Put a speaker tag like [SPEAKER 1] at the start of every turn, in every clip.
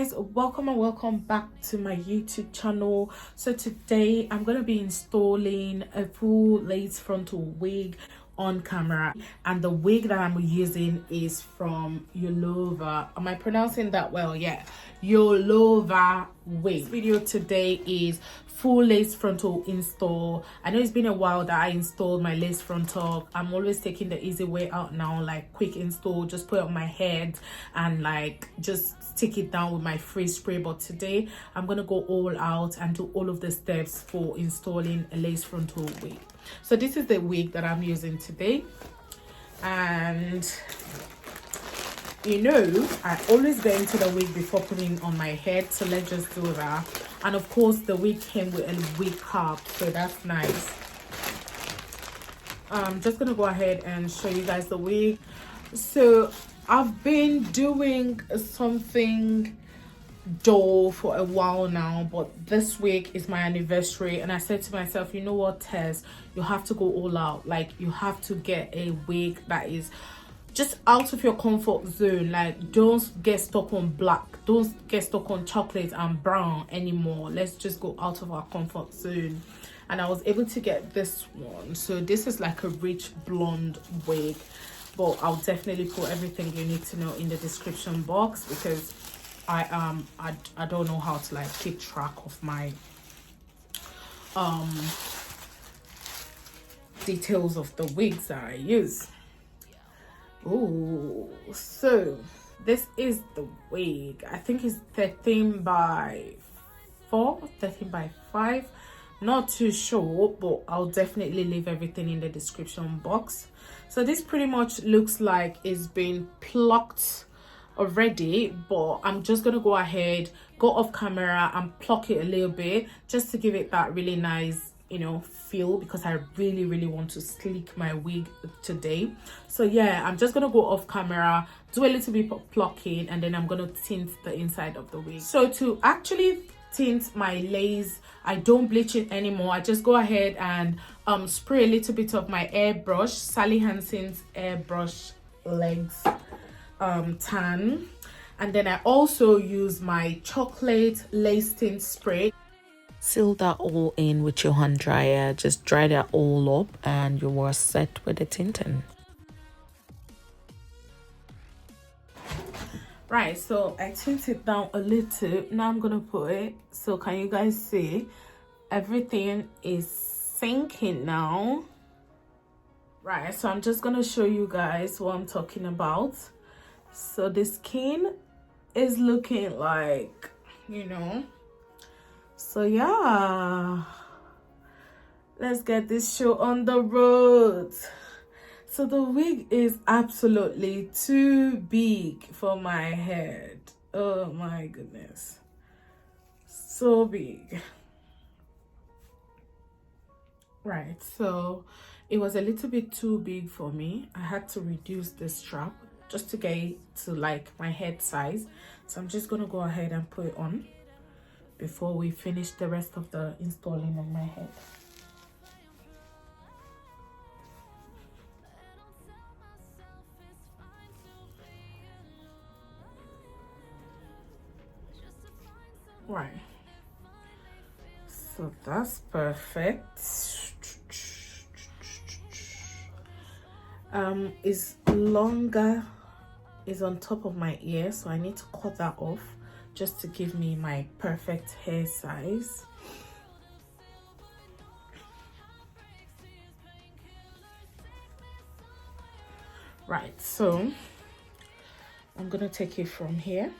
[SPEAKER 1] guys, welcome and welcome back to my YouTube channel. So today I'm going to be installing a full lace frontal wig on camera, and the wig that I'm using is from Yolova. Am I pronouncing that well? Yeah, Yolova Wig. This video today is full lace frontal install. I know it's been a while that I installed my lace frontal. I'm always taking the easy way out now, like quick install, just put it on my head and like just stick it down with my freeze spray. But today I'm gonna go all out and do all of the steps for installing a lace frontal wig. So this is the wig that I'm using today, and you know I always get into the wig before putting it on my head, so let's just do that. And of course the wig came with a wig cap, so that's nice. I'm just gonna go ahead and show you guys the wig. So I've been doing something dull for a while now, but this week is my anniversary, and I said to myself, you know what, Tess, you have to go all out. Like, you have to get a wig that is just out of your comfort zone. Like, don't get stuck on black, don't get stuck on chocolate and brown anymore. Let's just go out of our comfort zone. And I was able to get this one. So this is like a rich blonde wig, but I'll definitely put everything you need to know in the description box, because I don't know how to like keep track of my details of the wigs that I use. Oh, so this is the wig. I think it's 13 by 4, 13 by 5, not too sure, but I'll definitely leave everything in the description box. So this pretty much looks like it's been plucked already, but I'm just gonna go ahead, go off camera and pluck it a little bit just to give it that really nice, you know, feel, because I really want to sleek my wig today. So yeah, I'm just gonna go off camera, do a little bit of plucking, and then I'm gonna tint the inside of the wig. So to actually tint my lace, I don't bleach it anymore. I just go ahead and spray a little bit of my airbrush, Sally Hansen's airbrush legs tan, and then I also use my chocolate lace tint spray. Seal that all in with your hand dryer, just dry that all up and you are set with the tinting. Right, so I tinted down a little. Now I'm gonna put it, so can you guys see everything is sinking now? Right, so I'm just gonna show you guys what I'm talking about. So the skin is looking like, you know, so yeah, let's get this show on the road. So the wig is absolutely too big for my head. Oh my goodness, so big. Right, so it was a little bit too big for me. I had to reduce the strap just to get it to like my head size. So I'm just gonna go ahead and put it on before we finish the rest of the installing of my head. Right, so that's perfect. Is longer, is on top of my ear, so I need to cut that off just to give me my perfect hair size. Right, so I'm gonna take it from here.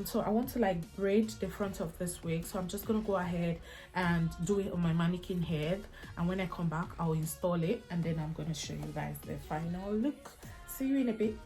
[SPEAKER 1] So I want to like braid the front of this wig, so I'm just gonna go ahead and do it on my mannequin head, and when I come back I'll install it, and then I'm gonna show you guys the final look. See you in a bit.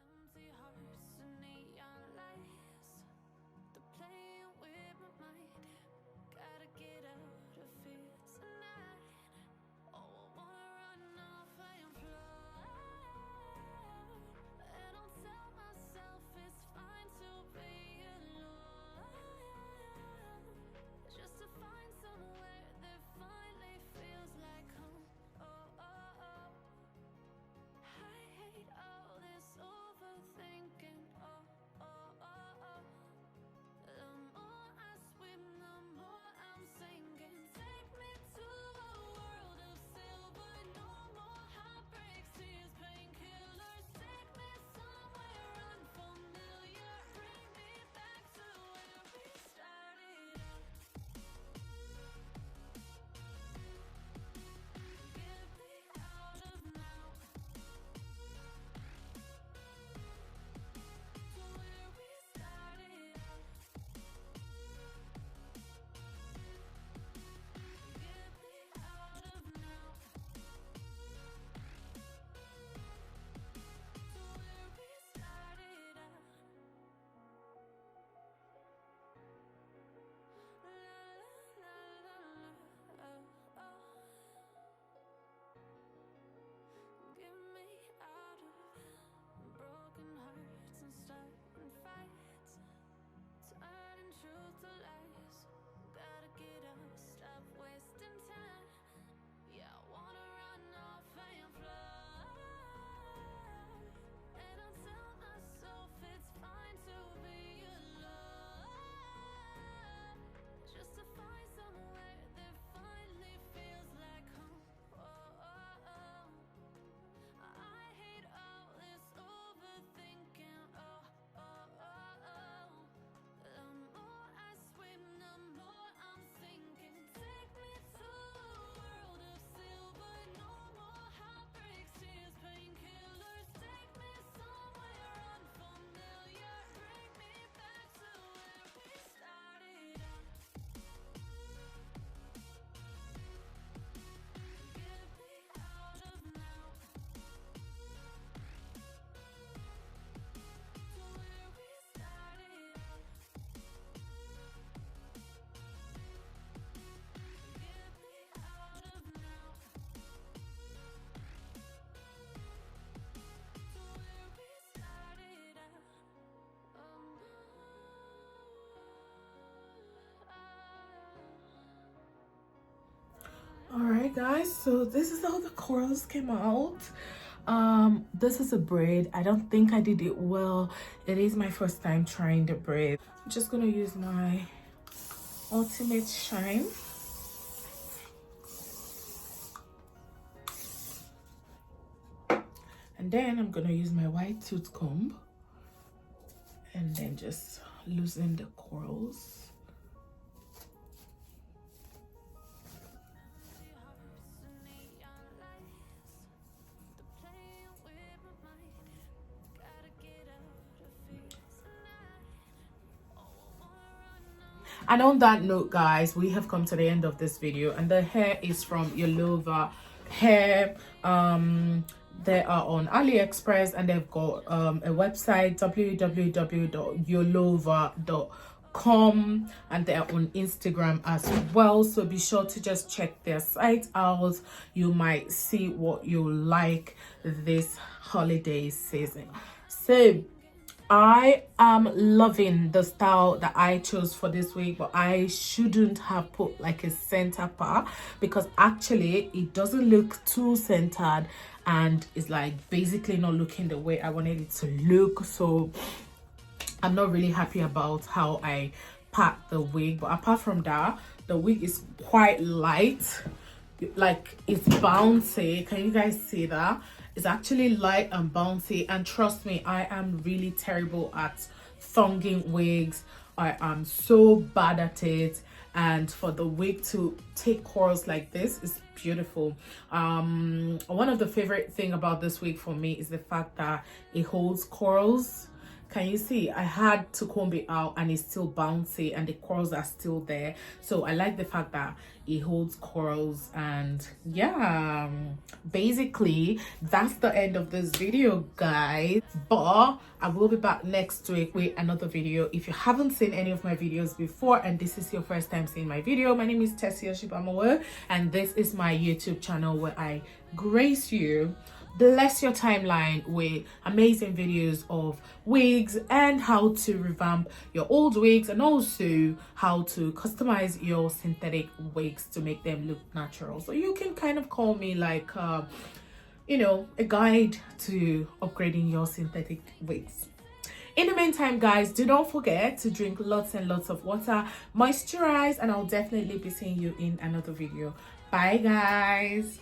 [SPEAKER 2] Empty hearts and neon lights, they're playing with my mind. Gotta get out of here tonight. Oh, I wanna run off and fly. And I'll tell myself it's fine to be alone, just to find somewhere that finally feels like home. Oh, oh, oh. I hate all this overthinking. Oh, oh, oh, oh. The more I swim, the more I'm sinking. Take me to a world of silver. No more heartbreaks, tears, painkillers. Take me somewhere unfamiliar. Bring me back to where we started out. Get me out of now. To where we started out. Get me out of now. To where we started out. La la la la. Oh, oh. Get me out of broken hearts and starting fights, turning truth to lies. Gotta get up, stop wasting time. Yeah, I wanna run off and fly. And I'll tell myself it's fine to be alone, just to find somewhere that finally feels like home. Oh, oh, oh. I hate all this overthinking. Oh, oh, oh, oh. The more I swim, the more I'm sinking. Take me to a world of silver. No more heartbreaks, tears, painkillers. Take me somewhere unfamiliar. Bring me back to where we started out. Get me out of now. To where we started out. Get me out of now. To where we started out.
[SPEAKER 1] Alright guys, so this is how the corals came out. This is a braid. I don't think I did it well. It is my first time trying the braid. I'm just gonna use my ultimate shine, and then I'm gonna use my white tooth comb and then just loosen the corals. And on that note guys, we have come to the end of this video, and the hair is from Yolova Hair. They are on AliExpress, and they've got a website, www.yolova.com. and they're on Instagram as well, so be sure to just check their site out. You might see what you like this holiday season. So I am loving the style that I chose for this week, but I shouldn't have put like a center part because actually it doesn't look too centered and it's like basically not looking the way I wanted it to look. So I'm not really happy about how I packed the wig, but apart from that, the wig is quite light, like it's bouncy. Can you guys see that? It's actually light and bouncy, and trust me, I am really terrible at thonging wigs. I am so bad at it, and for the wig to take curls like this is beautiful. One of the favorite thing about this wig for me is the fact that it holds curls. Can you see? I had to comb it out and it's still bouncy and the curls are still there. So I like the fact that it holds curls. And yeah, basically that's the end of this video, guys. But I will be back next week with another video. If you haven't seen any of my videos before and this is your first time seeing my video, my name is Tessia Shibamawo and this is my YouTube channel where I grace you, bless your timeline with amazing videos of wigs and how to revamp your old wigs and also how to customize your synthetic wigs to make them look natural. So you can kind of call me like you know, a guide to upgrading your synthetic wigs. In the meantime, guys, do not forget to drink lots and lots of water, moisturize, and I'll definitely be seeing you in another video. Bye, guys.